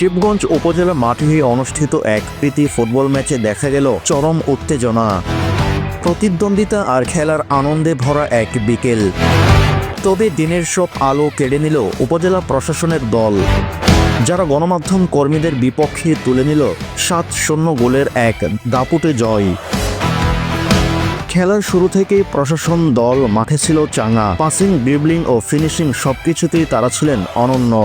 শিবগঞ্জ উপজেলা মাঠে অনুষ্ঠিত এক প্রীতি ফুটবল ম্যাচে দেখা গেল চরম উত্তেজনা, প্রতিদ্বন্দ্বিতা আর খেলার আনন্দে ভরা এক বিকেল। তবে দিনের সব আলো কেড়ে নিল উপজেলা প্রশাসনের দল, যারা গণমাধ্যম কর্মীদের বিপক্ষে তুলে নিল 7-0 গোলের এক দাপুটে জয়। খেলার শুরু থেকেই প্রশাসন দল মাঠে ছিল চাঙা। পাসিং, ড্রিবলিং ও ফিনিশিং সবকিছুতেই তারা ছিলেন অনন্য।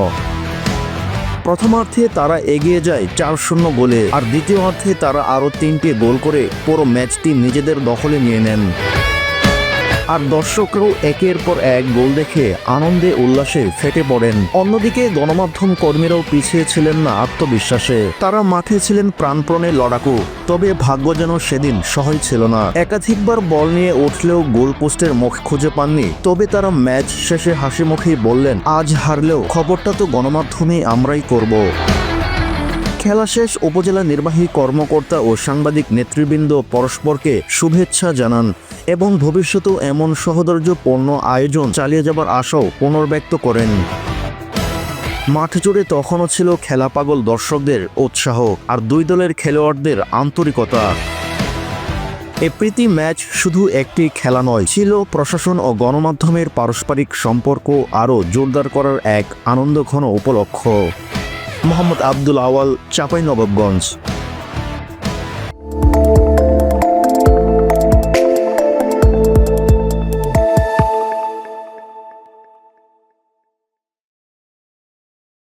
প্রথমার্ধে তারা এগিয়ে যায় 4-0 গোলে, আর দ্বিতীয়ার্ধে তারা আরও 3টি গোল করে পুরো ম্যাচটি নিজেদের দখলে নিয়ে নেন। আর দর্শকরাও একের পর এক গোল দেখে আনন্দে উল্লাসে ফেটে পড়েন। অন্যদিকে গণমাধ্যম কর্মীরাও পিছিয়ে ছিলেন না আত্মবিশ্বাসে। তারা মাঠে ছিলেন প্রাণপণে লড়াকু, তবে ভাগ্য যেন সেদিন সহায় ছিল না। একাধিকবার বল নিয়ে উঠলেও গোল পোস্টের মুখ খুঁজে পাননি। তবে তারা ম্যাচ শেষে হাসি মুখেই বললেন, আজ হারলেও খবরটা তো গণমাধ্যমেই আমরাই করব। খেলা শেষ উপজেলা নির্বাহী কর্মকর্তা ও সাংবাদিক নেতৃবৃন্দ পরস্পরকে শুভেচ্ছা জানান এবং ভবিষ্যতেও এমন সৌহার্দ্যপূর্ণ আয়োজন চালিয়ে যাবার আশাও পুনর্ব্যক্ত করেন। মাঠ জুড়ে তখনও ছিল খেলা পাগল দর্শকদের উৎসাহ আর দুই দলের খেলোয়াড়দের আন্তরিকতা। এ প্রীতি ম্যাচ শুধু একটি খেলা নয়, ছিল প্রশাসন ও গণমাধ্যমের পারস্পরিক সম্পর্ক আরও জোরদার করার এক আনন্দঘন উপলক্ষ। মোহাম্মদ আব্দুল আওয়াল, চাঁপাইনবাবগঞ্জ।